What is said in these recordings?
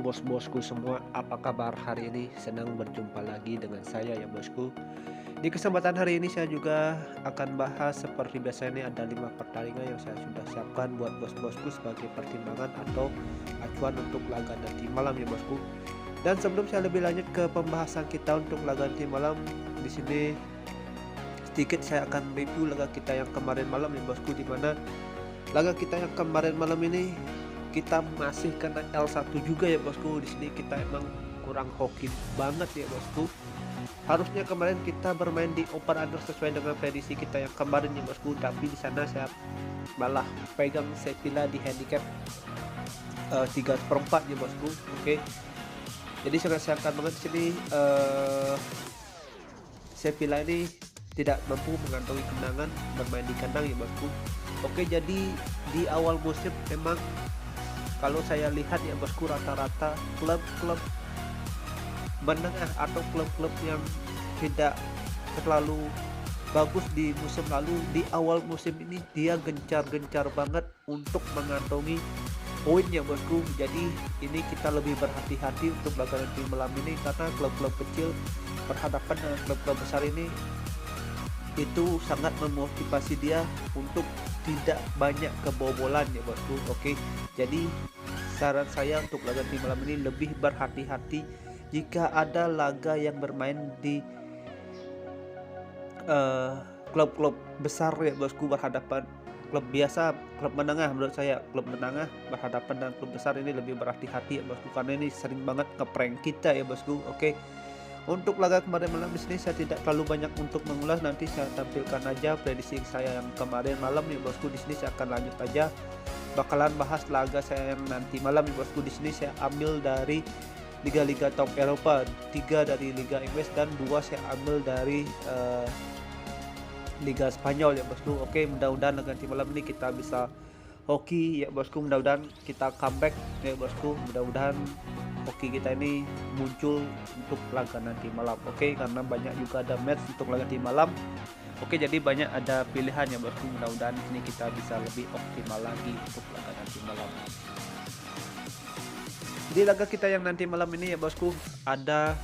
bos-bosku semua, apa kabar hari ini? Senang berjumpa lagi dengan saya ya bosku. Di kesempatan hari ini saya juga akan bahas seperti biasa ini ada 5 pertandingan yang saya sudah siapkan buat bos-bosku sebagai pertimbangan atau acuan untuk laga nanti malam ya bosku. Dan sebelum saya lebih lanjut ke pembahasan kita untuk laga nanti malam, di sini sedikit saya akan review laga kita yang kemarin malam ya bosku, di mana laga kita yang kemarin malam ini kita masih kena L1 juga ya bosku. Di sini kita emang kurang hoki banget ya bosku. Harusnya kemarin kita bermain di open under sesuai dengan prediksi kita yang kemarin ya bosku, tapi di sana saya malah pegang Sevilla di handicap 3/4 ya bosku. Oke. Jadi sangat sayangkan banget di sini Sevilla ini tidak mampu mengantongi kemenangan bermain di kandang ya bosku. Oke, jadi di awal musim memang kalau saya lihat ya bosku, rata-rata klub-klub menengah atau klub-klub yang tidak terlalu bagus di musim lalu, di awal musim ini dia gencar-gencar banget untuk mengantongi poin ya bosku. Jadi ini kita lebih berhati-hati untuk laga nanti malam ini, karena klub-klub kecil berhadapan dengan klub-klub besar ini itu sangat memotivasi dia untuk tidak banyak kebobolan ya bosku. Oke, jadi saran saya untuk laga tim malam ini lebih berhati-hati jika ada laga yang bermain di klub-klub besar ya bosku berhadapan klub biasa, klub menengah. Menurut saya klub menengah berhadapan dengan klub besar ini lebih berhati-hati ya bosku, karena ini sering banget ngeprank kita ya bosku. Oke, untuk laga kemarin malam di sini saya tidak terlalu banyak untuk mengulas, nanti saya tampilkan aja prediksi saya yang kemarin malam ya bosku. Di sini saya akan lanjut aja bakalan bahas laga saya yang nanti malam ya bosku. Di sini saya ambil dari liga-liga top Eropa, 3 dari Liga Inggris dan 2 saya ambil dari Liga Spanyol ya bosku. Oke, mudah-mudahan laga nanti malam ini kita bisa hoki ya bosku, mudah-mudahan kita comeback ya bosku, mudah-mudahan hoki kita ini muncul untuk laga nanti malam. Oke, karena banyak juga ada match untuk laga nanti malam. Oke, jadi banyak ada pilihan ya bosku, mudah-mudahan ini kita bisa lebih optimal lagi untuk laga nanti malam. Di laga kita yang nanti malam ini ya bosku ada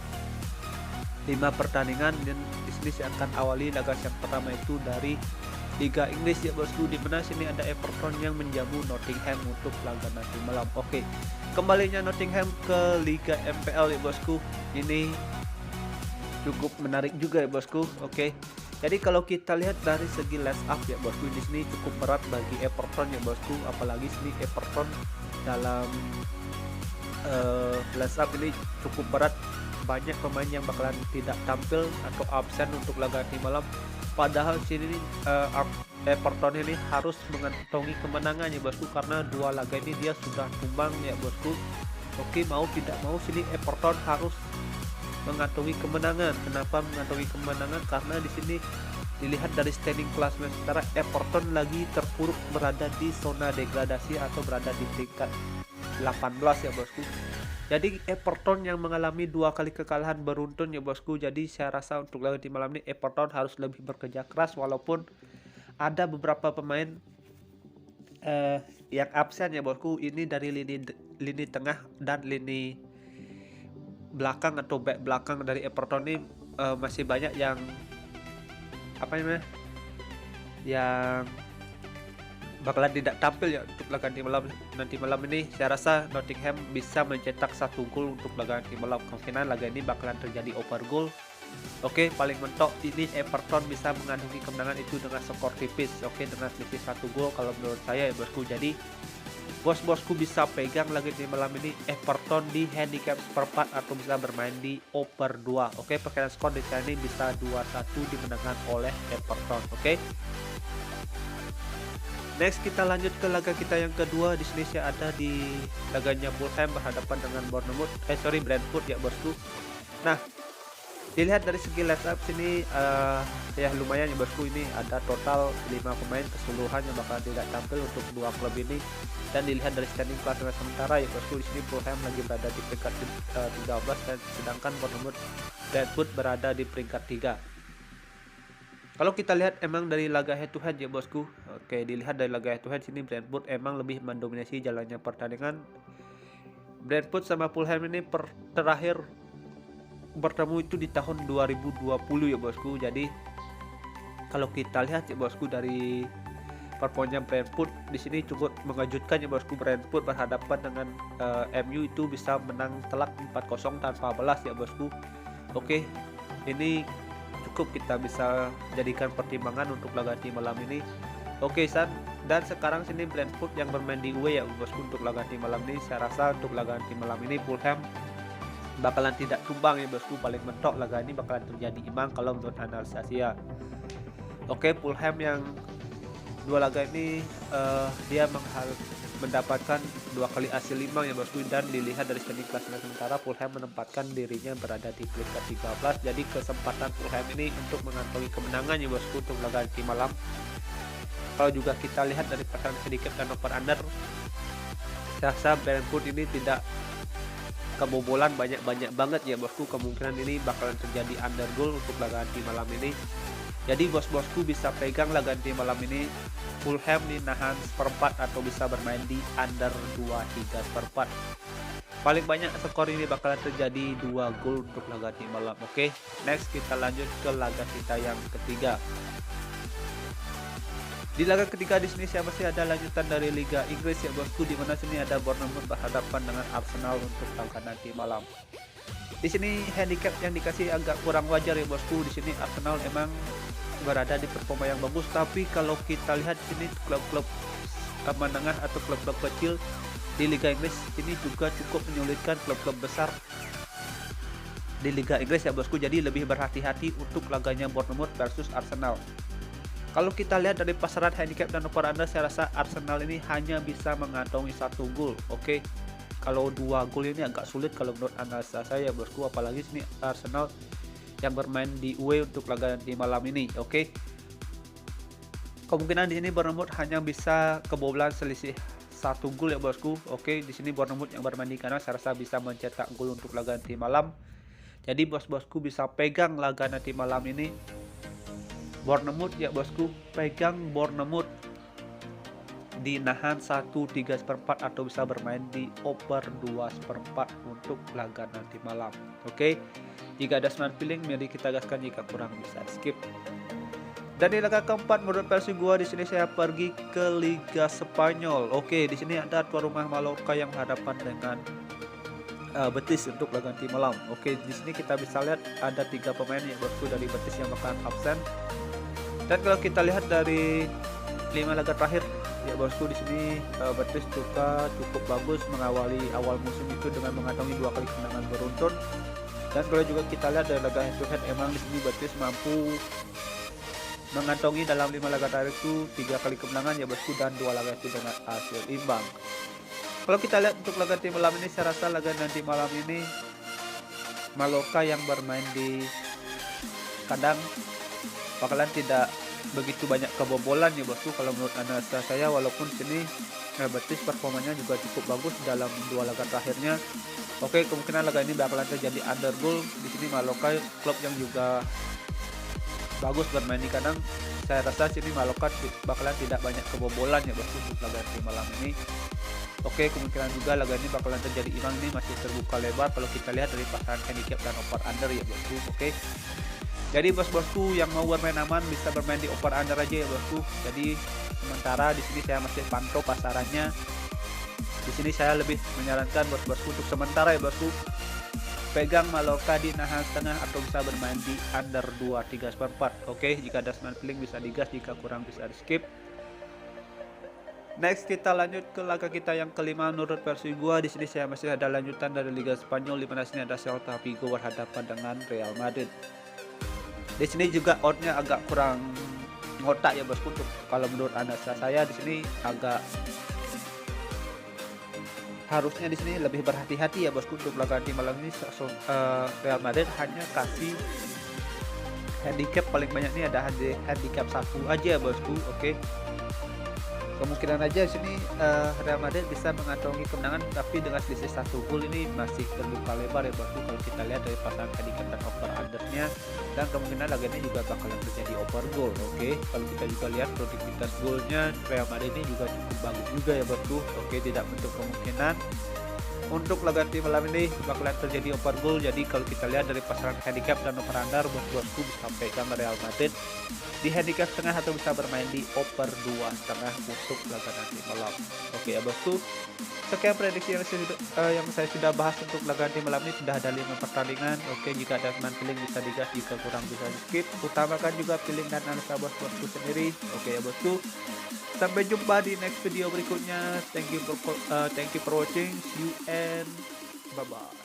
5 pertandingan, dan di sini saya akan awali laga yang pertama itu dari Liga Inggris ya bosku, di mana sini ada Everton yang menjamu Nottingham untuk laga nanti malam. Oke, kembalinya Nottingham ke Liga MPL ya bosku, ini cukup menarik juga ya bosku. Oke, jadi kalau kita lihat dari segi last up ya bosku, di sini cukup berat bagi Everton ya bosku, apalagi sini Everton dalam last up ini cukup berat, banyak pemain yang bakalan tidak tampil atau absen untuk laga nanti malam. Padahal sini Everton ini harus mengantongi kemenangan ya bosku, karena 2 laga ini dia sudah tumbang ya bosku. Oke, mau tidak mau sini Everton harus mengantongi kemenangan. Kenapa mengantongi kemenangan? Karena di sini dilihat dari standing klasemen sementara Everton lagi terpuruk berada di zona degradasi atau berada di peringkat 18 ya bosku. Jadi Everton yang mengalami 2 kali kekalahan beruntun ya bosku. Jadi saya rasa untuk laga di malam ini Everton harus lebih bekerja keras, walaupun ada beberapa pemain yang absen ya bosku. Ini dari lini tengah dan lini belakang atau back belakang dari Everton ini masih banyak yang apa namanya, yang bakalan tidak tampil ya untuk laga nanti malam ini. Saya rasa Nottingham bisa mencetak 1 gol untuk laga nanti malam. Kemungkinan laga ini bakalan terjadi over goal. Oke, paling mentok ini Everton bisa mengantongi kemenangan itu dengan skor tipis. Oke, dengan selisih 1 gol kalau menurut saya ya bosku. Jadi bos-bosku bisa pegang laga nanti malam ini Everton di handicap 4 atau bisa bermain di over 2. Oke, perkiraan skor di sini bisa 2-1 dimenangkan oleh Everton. Oke. Next kita lanjut ke laga kita yang kedua. Di sini saya ada di laganya Fulham berhadapan dengan Brentford ya bosku. Nah, dilihat dari segi line up sini ya lumayan ya bosku, ini ada total 5 pemain keseluruhan yang bakal tidak tampil untuk 2 klub ini. Dan dilihat dari standing klasemen sementara ya bosku, di sini Fulham lagi berada di peringkat 13 dan sedangkan Brentford berada di peringkat 3. Kalau kita lihat emang dari laga head to head ya bosku. Oke, dilihat dari laga head to head sini Brentford emang lebih mendominasi jalannya pertandingan. Brentford sama Fulham ini terakhir bertemu itu di tahun 2020 ya bosku. Jadi kalau kita lihat ya bosku dari performanya Brentford di sini cukup mengejutkan ya bosku. Brentford berhadapan dengan MU itu bisa menang telak 4-0 tanpa balas ya bosku. Oke, ini cukup kita bisa jadikan pertimbangan untuk laga di malam ini. Oke San, dan sekarang sini Brentford yang bermain di away ya bosku untuk laga di malam ini. Saya rasa untuk laga di malam ini Fulham bakalan tidak tumbang ya bosku. Paling mentok laga ini bakalan terjadi imbang kalau menurut analisa saya. Oke, Fulham yang dua laga ini dia mendapatkan 2 kali hasil imbang ya bosku, dan dilihat dari standing klasemen sementara Fulham menempatkan dirinya berada di peringkat 13. Jadi kesempatan Fulham ini untuk mengantongi kemenangan ya bosku untuk laga di malam. Kalau juga kita lihat dari pasangan handicap dan over under, saya rasa Brentford ini tidak kebobolan banyak banget ya bosku. Kemungkinan ini bakalan terjadi under goal untuk laga di malam ini. Jadi bos-bosku bisa pegang laga di malam ini Fulham di nahan seperempat atau bisa bermain di under 2-3 seperempat. Paling banyak skor ini bakalan terjadi 2 gol untuk laga di malam. Oke, next kita lanjut ke laga kita yang ketiga. Di laga ketiga di sini saya masih ada lanjutan dari Liga Inggris ya bosku, di mana sini ada Bournemouth berhadapan dengan Arsenal untuk laga nanti malam. Di sini handicap yang dikasih agak kurang wajar ya bosku. Di sini Arsenal emang berada di performa yang bagus, tapi kalau kita lihat di sini klub-klub menengah atau klub-klub kecil di Liga Inggris ini juga cukup menyulitkan klub-klub besar di Liga Inggris ya bosku. Jadi lebih berhati-hati untuk laganya Bournemouth versus Arsenal. Kalau kita lihat dari pasaran handicap dan over under, saya rasa Arsenal ini hanya bisa mengantongi 1 gol. Oke, kalau 2 gol ini agak sulit kalau menurut analisa saya bosku, apalagi sini Arsenal yang bermain di away untuk laga di malam ini. Oke, kemungkinan di sini Bournemouth hanya bisa kebobolan selisih 1 gol ya bosku. Oke, di sini Bournemouth yang bermain di kanan saya rasa bisa mencetak gol untuk laga nanti malam. Jadi bos-bosku bisa pegang laga nanti malam ini Bournemouth ya bosku, pegang Bournemouth di nahan 1-3 seperempat atau bisa bermain di over 2 seperempat untuk laga nanti malam. Oke, jika ada smart feeling mari kita gaskan, jika kurang bisa skip. Dan di laga keempat menurut versi gua di sini saya pergi ke Liga Spanyol. Oke, di sini ada tuan rumah Mallorca yang berhadapan dengan Betis untuk laga nanti malam. Oke, di sini kita bisa lihat ada 3 pemain ya bosku dari Betis yang bakalan absen. Dan kalau kita lihat dari 5 laga terakhir ya bosku, di sini Betis juga cukup bagus mengawali awal musim itu dengan mengantongi 2 kali kemenangan beruntun. Dan kalau juga kita lihat dari laga head to head, emang di sini Betis mampu mengantongi dalam 5 laga terakhir itu 3 kali kemenangan ya bosku, dan 2 laga itu dengan hasil imbang. Kalau kita lihat untuk laga di malam ini, saya rasa laga nanti malam ini Mallorca yang bermain di kandang bakalan tidak begitu banyak kebobolan ya bosku kalau menurut analisa saya, walaupun sini Betis performanya juga cukup bagus dalam 2 laga terakhirnya. Oke, kemungkinan laga ini bakalan terjadi under goal. Di sini Mallorca klub yang juga bagus bermain di kandang, saya rasa sini Mallorca bakalan tidak banyak kebobolan ya bosku untuk laga di malam ini. Oke, kemungkinan juga laga ini bakalan terjadi imbang, ini masih terbuka lebar kalau kita lihat dari pasaran handicap dan over under ya bosku. Oke, jadi bos-bosku yang mau bermain aman bisa bermain di over under aja ya bosku. Jadi sementara di sini saya masih pantau pasarannya. Di sini saya lebih menyarankan bos-bosku untuk sementara ya bosku pegang Mallorca di nahan setengah atau bisa bermain di under 2-3 seperempat. Oke, jika ada smart feeling bisa digas, jika kurang bisa di skip. Next kita lanjut ke laga kita yang kelima menurut versi gua. Di sini saya masih ada lanjutan dari Liga Spanyol, di mana sini ada Celta Vigo berhadapan dengan Real Madrid. Di sini juga oddnya agak kurang ngotak ya bosku. Kalau menurut analisa saya di sini agak harusnya di sini lebih berhati-hati ya bosku untuk laga di malam ini. Real Madrid hanya kasih handicap paling banyak ini ada handicap 1 aja bosku. Oke, kemungkinan aja sini Real Madrid bisa mengantongi kemenangan, tapi dengan selisih 1 gol ini masih terbuka lebar ya bosku kalau kita lihat dari pasangan handicap dan over undernya, dan kemungkinan laga ini juga bakalan terjadi over goal. Oke, kalau kita juga lihat produktivitas golnya Real Madrid ini juga cukup bagus juga ya bosku. Oke, tidak menutup kemungkinan untuk laga nanti malam ini bakalan terjadi over goal. Jadi kalau kita lihat dari pasaran handicap dan over under, bos-bosku bisa pegang Real Madrid di handicap setengah atau bisa bermain di over 2,5 untuk laga nanti malam. Oke ya bosku, sekian prediksi yang saya sudah bahas untuk laga nanti malam ini. Sudah ada 5 pertandingan. Oke, jika ada teman feeling bisa digas, jika kurang bisa di skip. Utamakan juga feeling dan analisa bos-bosku sendiri. Oke ya bosku, sampai jumpa di next video berikutnya. Thank you for watching. See you and bye bye.